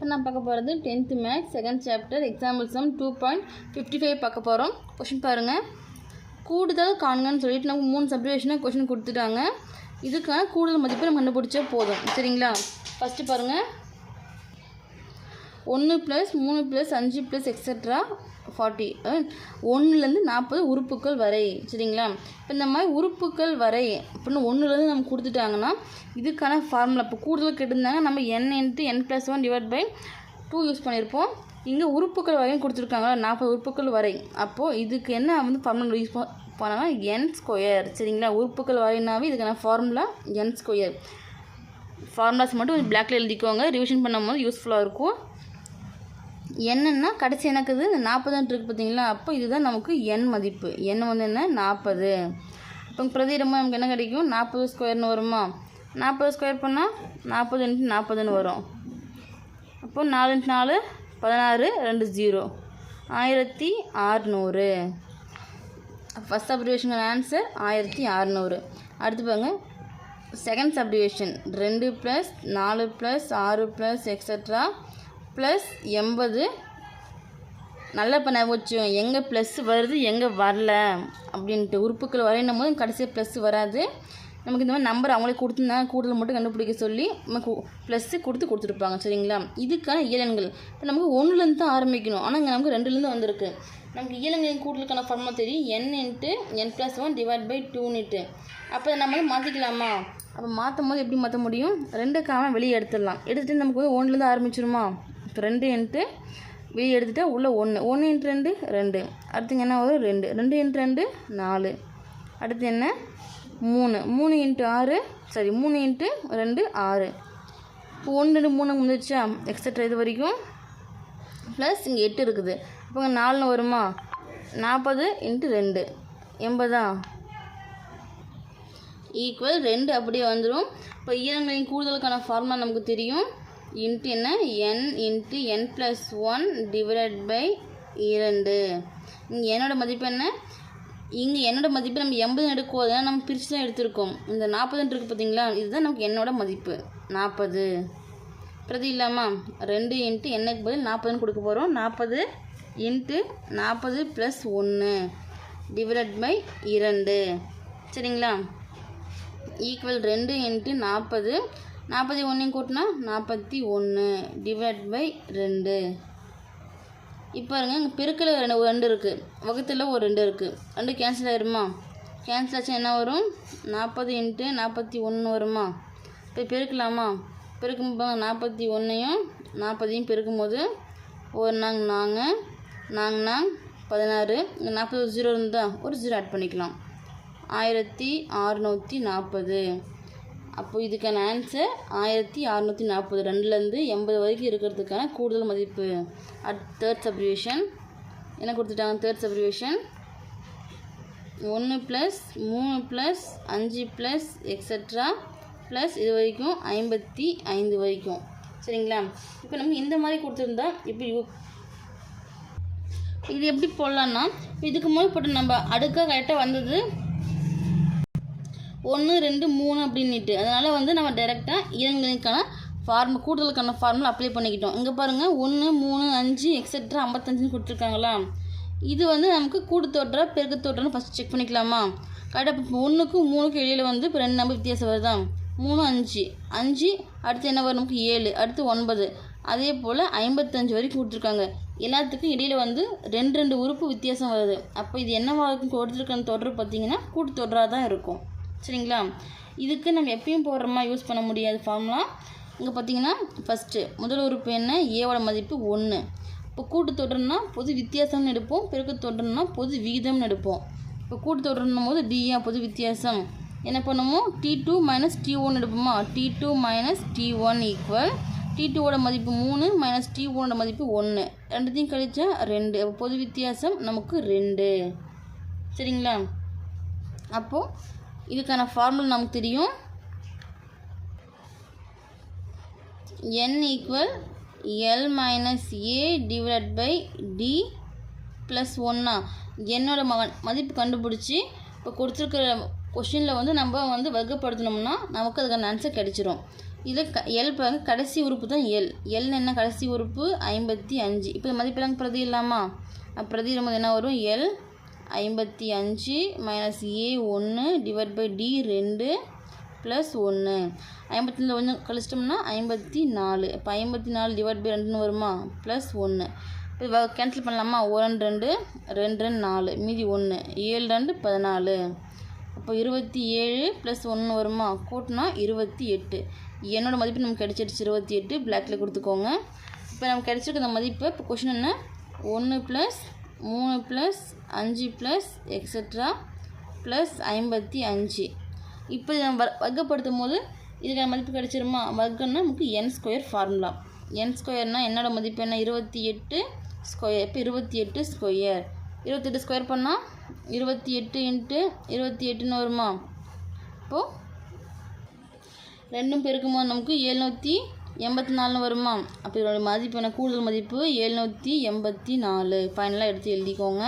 இப்போ நான் பார்க்க போகிறது 10th maths second chapter example sum 2.55 பார்க்க போகிறோம். கொஷின் பாருங்கள். கூடுதல் காண்கன்னு சொல்லிட்டு நமக்கு 3 சப்டிவிஷனாக கொஷின் கொடுத்துட்டாங்க. இதுக்கான கூடுதல் மதிப்பை நம்ம கண்டுபிடிச்சா போதும். சரிங்களா? ஃபஸ்ட்டு பாருங்கள். 1 + 3 + 5 + எக்ஸெட்ரா 40 1லேருந்து 40 உறுப்புக்கள் வரை. சரிங்களா? இப்போ இந்த மாதிரி உறுப்புக்கள் வரை அப்படின்னு 1லேருந்து நம்ம கொடுத்துட்டாங்கன்னா இதுக்கான ஃபார்முலா இப்போ கூடுதல் கேட்டிருந்தாங்க. நம்ம n × n + 1 / 2 யூஸ் பண்ணியிருப்போம். இங்கே உறுப்புக்கள் வரையும் கொடுத்துருக்காங்களா 40 உறுப்புக்கள் வரை. அப்போது இதுக்கு என்ன வந்து ஃபார்முலா யூஸ் பண்ணாங்கன்னா n². சரிங்களா? உறுப்புக்கள் வரைனாவே இதுக்கான ஃபார்முலா n². ஃபார்முலாஸ் மட்டும் பிளாக்ல எழுதிக்கோங்க. ரிவிஷன் பண்ணும்போது யூஸ்ஃபுல்லாக இருக்கும். என்னன்னா கடைசி எனக்கு இது 40 இருக்குது பார்த்தீங்களா? அப்போ இதுதான் நமக்கு n மதிப்பு. n வந்து என்ன 40. இப்போ பிரதியிடமாக நமக்கு என்ன கிடைக்கும் 40² வருமா? 40² பண்ணால் 40 × 40 வரும். அப்போ 4 × 4 16 2 0 1600. First subdivision answer 1600. அடுத்து பாருங்க செகண்ட் சப்டிவிஷன் 2 + 4 + 6 + எக்ஸெட்ரா +80. நல்லா இப்போ நான் வச்சோம் எங்கே ப்ளஸ் வருது எங்கே வரல அப்படின்ட்டு. உறுப்புக்கள் வரையும் போது கடைசியாக ப்ளஸ் வராது. நமக்கு இந்த மாதிரி நம்பர் அவங்களே கொடுத்துருந்தாங்க. கூடுதல் மட்டும் கண்டுபிடிக்க சொல்லி நமக்கு ப்ளஸ்ஸு கொடுத்துருப்பாங்க. சரிங்களா? இதுக்கான இயலெண்கள் இப்போ நமக்கு 1லேருந்து தான் ஆரம்பிக்கணும். ஆனால் இங்கே நமக்கு 2லேருந்து வந்திருக்கு. நமக்கு இயலெண்களின் கூடுதலுக்கான ஃபார்முலா தெரியும் n × n + 1 / 2 அப்போ நம்ம மாற்றிக்கலாமா? அப்போ மாற்றும் போது எப்படி மாற்ற முடியும்? 2 வெளியே எடுத்துடலாம். எடுத்துகிட்டு நமக்கு வந்து 1லேருந்து ஆரம்பிச்சிருமா? இப்போ 2 × வெளியே எடுத்துகிட்டா உள்ள 1 1 × 2 2. அடுத்து என்ன வரும் 2 2 × 2 4. அடுத்து என்ன 3 3 × 6 சரி 3 × 2 6. இப்போ 1 2 3 முடிஞ்சிருச்சா? எக்ஸெட்ரா இது வரைக்கும் ப்ளஸ் இங்கே 8 இருக்குது. இப்போ 4 வருமா? 40 × 2 80 = 2 அப்படியே வந்துடும். இப்போ இயலங்களின் கூடுதலுக்கான ஃபார்முலா நமக்கு தெரியும். இன்ட்டு என்ன n × n + 1 / 2. இங்கே என்னோட மதிப்பு என்ன? இங்கே என்னோட மதிப்பு நம்ம 80 எடுக்குவோம். அதனால் நம்ம பிரித்து தான் எடுத்திருக்கோம். இந்த 40 இருக்குது பார்த்தீங்களா? இதுதான் நமக்கு என்னோட மதிப்பு 40. பிரதி இல்லாமல் 2 × n பதில் 40 கொடுக்க போகிறோம். 40 × 40 + 1 / 2. சரிங்களா? = 2 × 40 40 1 கூட்டினா 41 / 2. இப்போ பாருங்க இங்கே பெருக்கல் 2 இருக்குது. வகுத்தில் ஒரு 2 இருக்குது. 2 கேன்சல் ஆகிருமா? கேன்சல் ஆச்சு என்ன வரும்? 40 × 41 வருமா? இப்போ பெருக்கலாமா? பெருக்கும்போது 41ஐயும் 40ஐயும் பெருக்கும்போது ஒரு நாங்க 16 இங்கே 40 0 இருந்தால் ஒரு 0 ஆட் பண்ணிக்கலாம். 1640. அப்போ இதுக்கான ஆன்சர் 1640. 2லேருந்து 80 வரைக்கும் இருக்கிறதுக்கான கூடுதல் மதிப்பு. தேர்ட் சப்டிவிஷன் என்ன கொடுத்துட்டாங்க? தேர்ட் சப்டிவிஷன் 1 + 3 + 5 + எக்ஸெட்ரா இது வரைக்கும் 55 வரைக்கும். சரிங்களா? இப்போ நம்ம இந்த மாதிரி கொடுத்துருந்தா இப்படி இது எப்படி போடலான்னா இதுக்கு முன்னாடி போட்டு நம்ம அடுக்காக கரெக்டாக வந்தது 1 2 3 அப்படின்ட்டு. அதனால் வந்து நம்ம டைரெக்டாக இயலங்களுக்கான கூடுதலுக்கான ஃபார்முலா அப்ளை பண்ணிக்கிட்டோம். இங்கே பாருங்கள் 1 3 5 எக்ஸெட்ரா 55 கொடுத்துருக்காங்களா? இது வந்து நமக்கு கூடுத்தொற்றா பெருக்கத்தொற்றான்னு ஃபஸ்ட் செக் பண்ணிக்கலாமா? கரெக்டாக இப்போ 1க்கும் 3க்கும் இடையில் வந்து இப்போ 2 நம்பர் வித்தியாசம் வருதா? 3 5 5 அடுத்து என்ன வரும்? நமக்கு 7 அடுத்து 9. அதே போல் 55 வரைக்கும் கொடுத்துருக்காங்க. எல்லாத்துக்கும் இடையில் வந்து 2 உறுப்பு வித்தியாசம் வருது. அப்போ இது என்னவாக இருக்கும்? கொடுத்துருக்கான தொடர் பார்த்திங்கன்னா கூட்டுத்தொடராக தான் இருக்கும். சரிங்களா? இதுக்கு நம்ம எப்பயும் போடுறோமா யூஸ் பண்ண முடியாது ஃபார்முலா. இங்கே பார்த்தீங்கன்னா ஃபஸ்ட்டு முதல் உறுப்பு என்ன? ஏவோட மதிப்பு 1. இப்போ கூட்டுத்தொடர்னா பொது வித்தியாசம்னு எடுப்போம். பெருக்கத்தொடர்னா பொது விகிதம்னு எடுப்போம். இப்போ கூட்டுத்தொடர்னும் போது டிஏ பொது வித்தியாசம் என்ன பண்ணுவோம்? T2 - T1 எடுப்போமா? T2 - T1 = T2ஓட மதிப்பு 3 - T1ஓட மதிப்பு 1. ரெண்டுத்தையும் கழிச்சா 2. அப்போ பொது வித்தியாசம் நமக்கு 2. சரிங்களா? அப்போது இதுக்கான ஃபார்முலா நமக்கு தெரியும். n = L - A / D + 1. என்னோட மதிப்பு கண்டுபிடிச்சி இப்போ கொடுத்துருக்கிற கொஷினில் வந்து நம்ம வந்து வர்க்கப்படுத்தினோம்னா நமக்கு அதுக்கான ஆன்சர் கிடைச்சிரும். இதில் எல் பாருங்க, கடைசி உறுப்பு தான் எல். எல்னு என்ன கடைசி உறுப்பு 55. இப்போ இந்த மதிப்பெல்லாம் பிரதி இல்லாமா? பிரதி நம்ம என்ன வரும்? L 55 minus A 1 divide by D 2 plus 1. 54 கொஞ்சம் கழிச்சிட்டோம்னா 54. இப்போ 54 டிவைட் பை 2ன்னு வருமா? ப்ளஸ் 1. இப்போ கேன்சல் பண்ணலாமா? 1 2 2 4 மீதி 1 7 2 14. அப்போ 27 ப்ளஸ் 1 வருமா? கூட்டினா 28. என்னோடய மதிப்பு நமக்கு கிடச்சிடுச்சு 28. பிளாக்கில் கொடுத்துக்கோங்க. இப்போ நமக்கு கிடச்சிருக்க இந்த மதிப்பு இப்போ கொஷின் என்ன? 1 plus 3 plus 5 plus etcetera plus 55. இப்போ நம்ம வர்க்கப்படுத்தும் போது இதுக்கான மதிப்பு கிடச்சிருமா? வர்க்கம்னா நமக்கு n² ஃபார்முலா. n²னால் என்னோட மதிப்பு என்ன? 28 ஸ்கொயர். இப்போ 28 ஸ்கொயர். 28 ஸ்கொயர் பண்ணால் 28 இன்ட்டு 28ன்னு வருமா? இப்போது ரெண்டும் பெருக்கும்போது நமக்கு 784 வருமா? அப்போ இதோட மதிப்பு என்ன? கூடுதல் மதிப்பு 784. ஃபைனலாக எடுத்து எழுதிக்கோங்க.